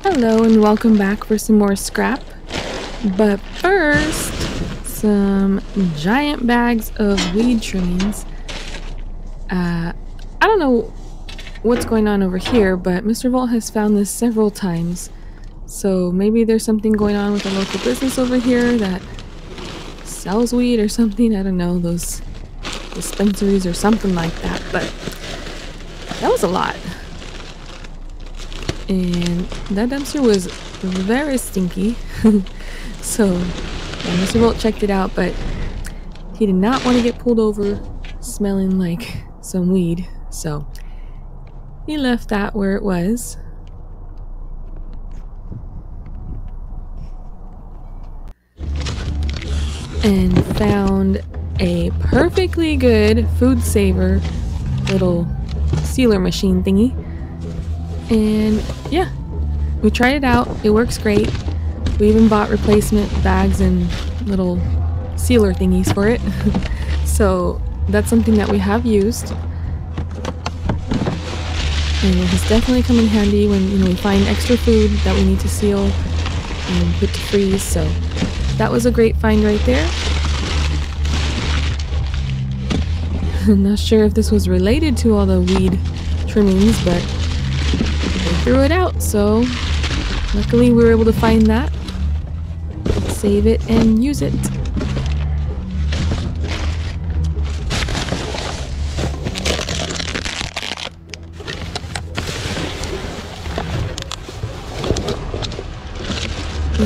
Hello and welcome back for some more scrap. But first, some giant bags of weed trimmings. I don't know what's going on over here, but Mr. Volt has found this several times. So maybe there's something going on with a local business over here that sells weed or something. I don't know, those dispensaries or something like that. But that was a lot. And that dumpster was very stinky. So Mr. Volt checked it out, but he did not want to get pulled over smelling like some weed. So he left that where it was. And found a perfectly good food saver little sealer machine thingy. And yeah, we tried it out. It works great. We even bought replacement bags and little sealer thingies for it. So that's something that we have used. And it has definitely come in handy when we find extra food that we need to seal and put to freeze. So that was a great find right there. I'm not sure if this was related to all the weed trimmings, but threw it out, so luckily we were able to find that, save it, and use it.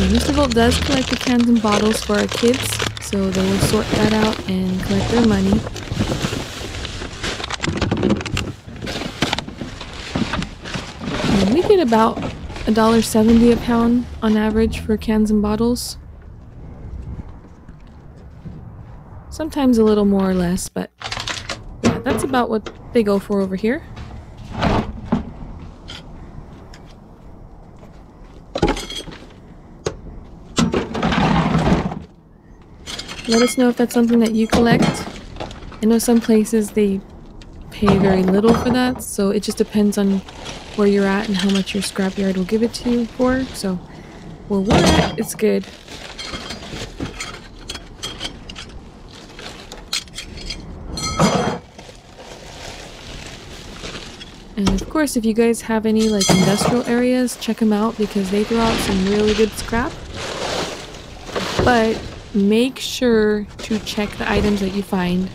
Mr. Volt does collect the cans and bottles for our kids, so they will sort that out and collect their money. We get about $1.70 a pound on average for cans and bottles. Sometimes a little more or less, but yeah, that's about what they go for over here. Let us know if that's something that you collect. I know some places they pay very little for that, so it just depends on where you're at and how much your scrapyard will give it to you for. So where we're at, it's good. And of course, if you guys have any like industrial areas, check them out because they throw out some really good scrap. But make sure to check the items that you find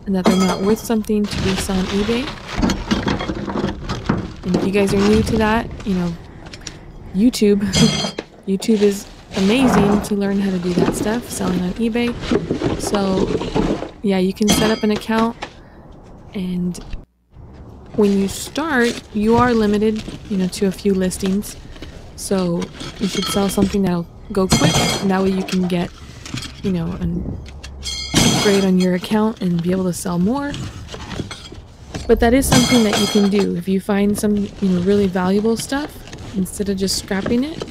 and that they're not worth something to resell on eBay. And if you guys are new to that, YouTube. YouTube is amazing to learn how to do that stuff, selling on eBay. So yeah, you can set up an account, and when you start, you are limited, to a few listings. So you should sell something that'll go quick, and that way you can get, an upgrade on your account and be able to sell more. But that is something that you can do if you find some, really valuable stuff instead of just scrapping it.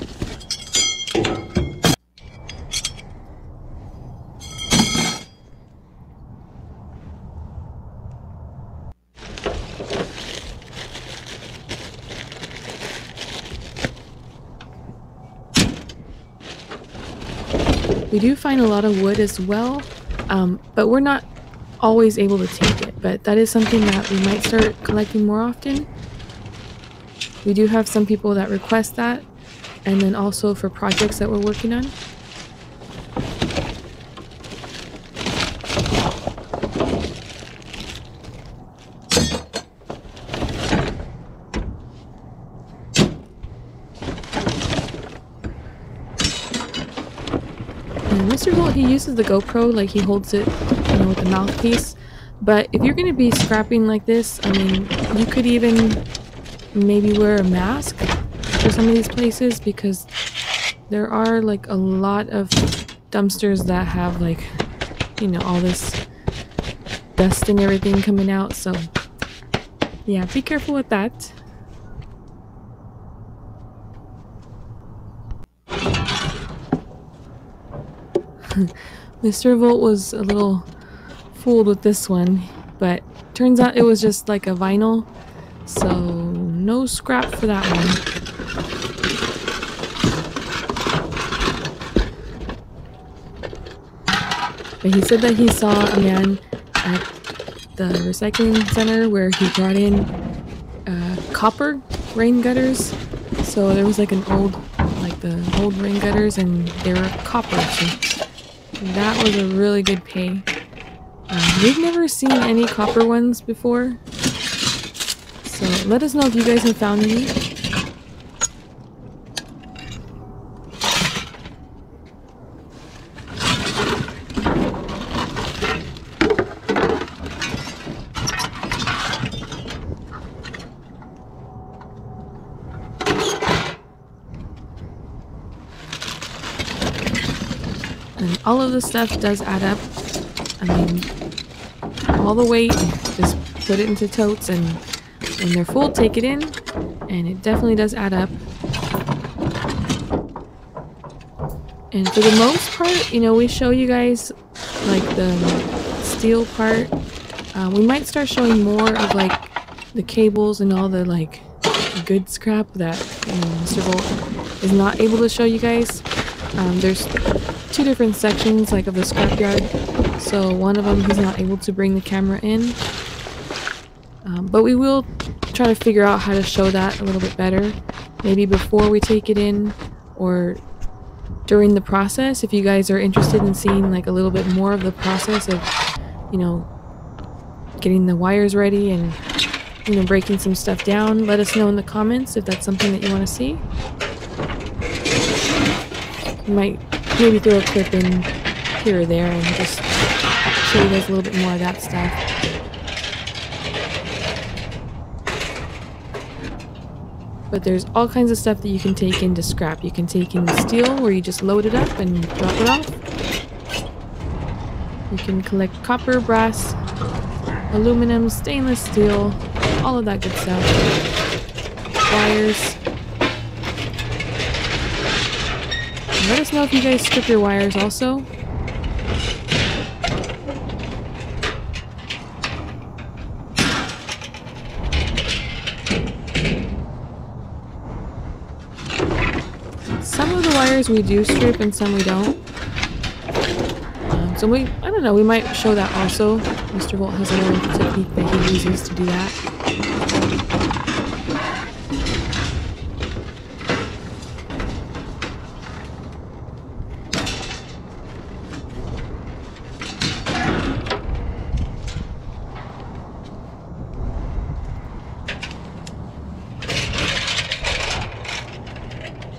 We do find a lot of wood as well, but we're not always able to take it, but that is something that we might start collecting more often. We do have some people that request that, and then also for projects that we're working on. And Mr. Volt, he uses the GoPro, like he holds it with the mouthpiece. But if you're going to be scrapping like this, you could even maybe wear a mask for some of these places, because there are like a lot of dumpsters that have like all this dust and everything coming out. So yeah, be careful with that. Mr. Volt was a little fooled with this one, but turns out it was just like a vinyl, so no scrap for that one. But he said that he saw a man at the recycling center where he brought in copper rain gutters. So there was like the old rain gutters, and they were copper. So that was a really good pay. We've never seen any copper ones before. So let us know if you guys have found any. And all of this stuff does add up. I mean, all the weight, just put it into totes, and when they're full, take it in, and it definitely does add up. And for the most part, you know, we show you guys like the steel part. We might start showing more of like the cables and all the like good scrap that, you know, Mr. Volt is not able to show you guys. There's two different sections like of the scrapyard, so one of them he's not able to bring the camera in, but we will try to figure out how to show that a little bit better, maybe before we take it in or during the process. If you guys are interested in seeing like a little bit more of the process of, you know, getting the wires ready and, you know, breaking some stuff down, let us know in the comments if that's something that you want to see. You might maybe throw a clip in here or there and just show you guys a little bit more of that stuff. But there's all kinds of stuff that you can take into scrap. You can take in the steel where you just load it up and drop it off. You can collect copper, brass, aluminum, stainless steel, all of that good stuff. Wires. And let us know if you guys strip your wires also. Some of the wires we do strip and some we don't. So I don't know, we might show that also. Mr. Volt has a little technique that he uses to do that.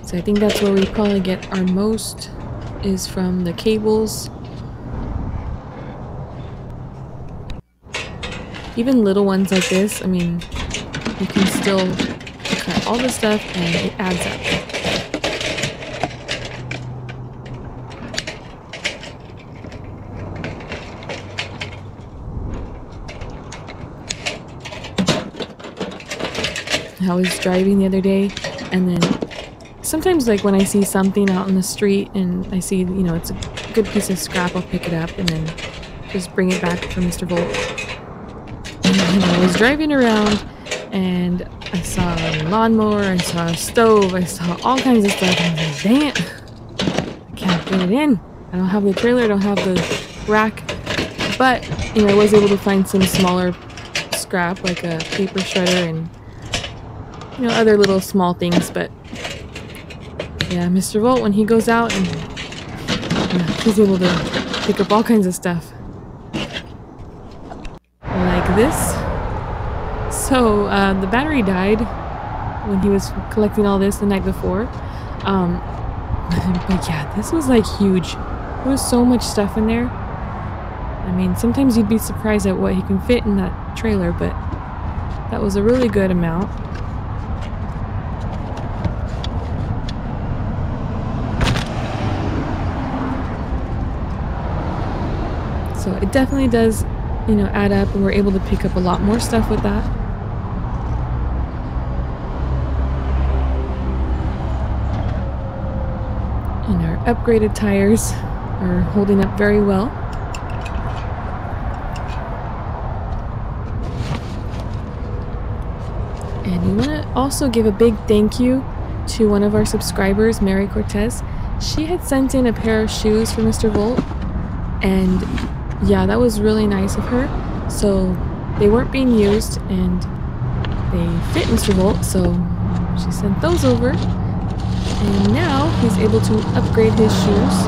So I think that's where we probably get our most, is from the cables. Even little ones like this, I mean, you can still cut all this stuff and it adds up. I was driving the other day, and then sometimes, like, when I see something out in the street and I see, you know, it's a good piece of scrap, I'll pick it up and then just bring it back for Mr. Volt. And I was driving around and I saw a lawnmower, I saw a stove, I saw all kinds of stuff, and I was like, dang it, I can't get it in. I don't have the trailer, I don't have the rack. But, you know, I was able to find some smaller scrap, like a paper shredder and, you know, other little small things. But yeah, Mr. Volt, when he goes out, and he's able to pick up all kinds of stuff. Like this. So, the battery died when he was collecting all this the night before. But yeah, this was like huge. There was so much stuff in there. I mean, sometimes you'd be surprised at what he can fit in that trailer, but that was a really good amount. So it definitely does, you know, add up, and we're able to pick up a lot more stuff with that. And our upgraded tires are holding up very well. And we want to also give a big thank you to one of our subscribers, Mary Cortez. She had sent in a pair of shoes for Mr. Volt. And yeah, that was really nice of her. So they weren't being used and they fit Mr. Volt, so she sent those over. And now he's able to upgrade his shoes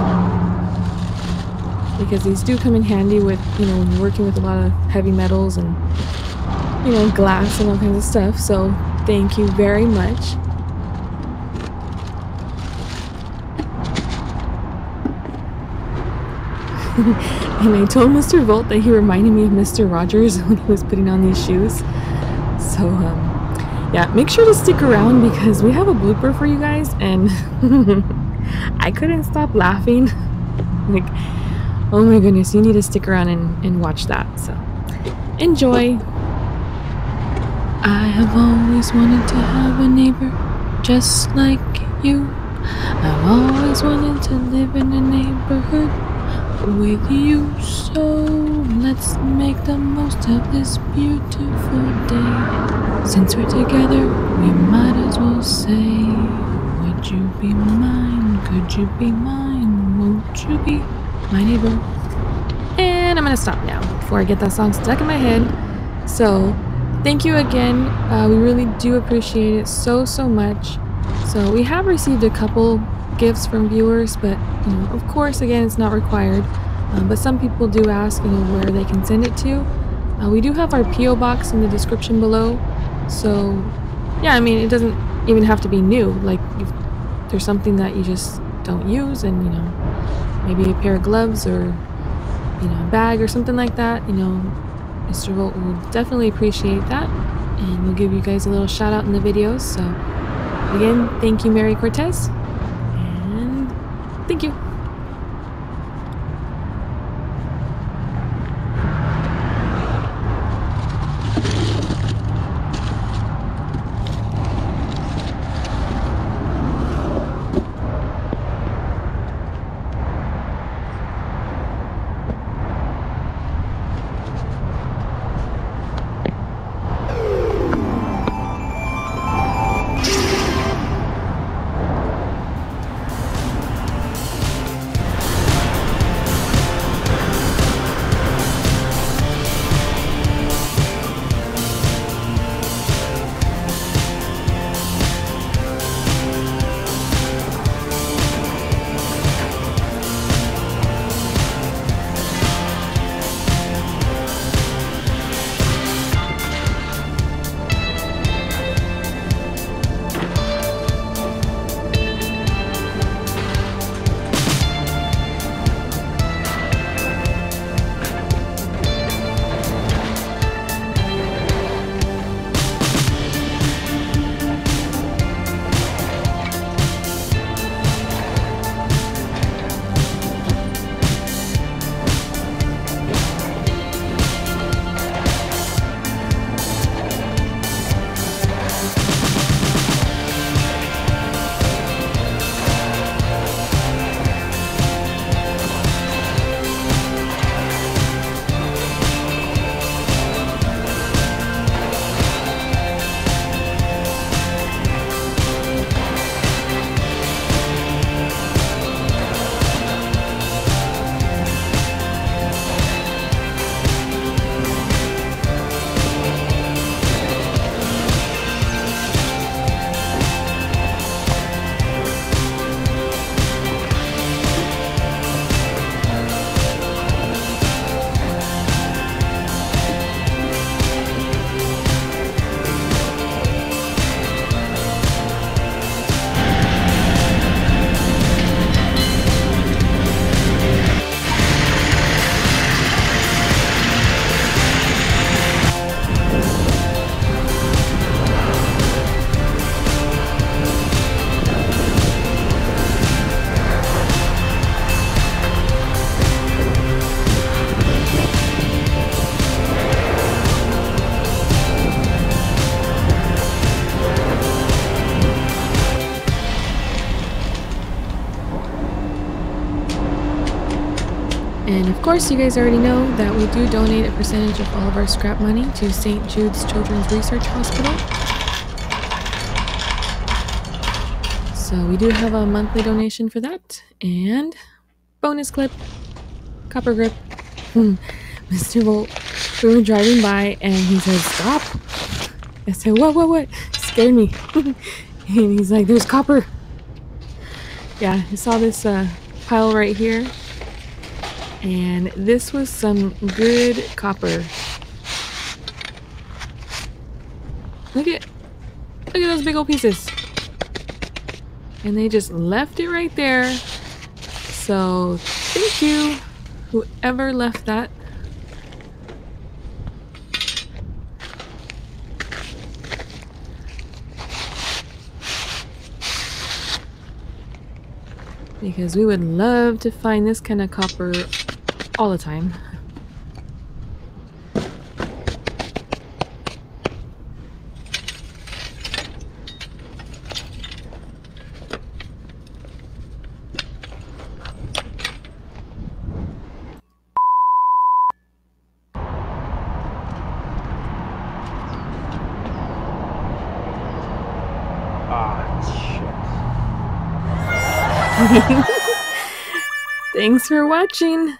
because these do come in handy with, you know, when you're working with a lot of heavy metals and, you know, glass and all kinds of stuff. So thank you very much. And I told Mr. Volt that he reminded me of Mr. Rogers when he was putting on these shoes. So, yeah, make sure to stick around because we have a blooper for you guys, and I couldn't stop laughing. Like, oh my goodness, you need to stick around and watch that. So, enjoy. I have always wanted to have a neighbor just like you. I've always wanted to live in a neighborhood with you, so let's make the most of this beautiful day. Since we're together, we might as well say, would you be mine? Could you be mine? Won't you be my neighbor? And I'm gonna stop now before I get that song stuck in my head. So thank you again. We really do appreciate it so much. So we have received a couple gifts from viewers, but you know, of course, again, it's not required. But some people do ask, you know, where they can send it to. We do have our P.O Box in the description below. So yeah, I mean, it doesn't even have to be new. Like if there's something that you just don't use, and you know, maybe a pair of gloves or you know, a bag or something like that, you know, Mr. Volt will definitely appreciate that, and we'll give you guys a little shout out in the videos. So again, thank you, Mary Cortez, and thank you. And of course, you guys already know that we do donate a percentage of all of our scrap money to St. Jude's Children's Research Hospital. So we do have a monthly donation for that. And bonus clip. Copper grip. Mr. Volt, we were driving by and he said, stop. I said, what? Scared me. And he's like, there's copper. Yeah, I saw this pile right here. And this was some good copper. Look at those big old pieces. And they just left it right there. So thank you, whoever left that. Because we would love to find this kind of copper all the time. Thanks for watching.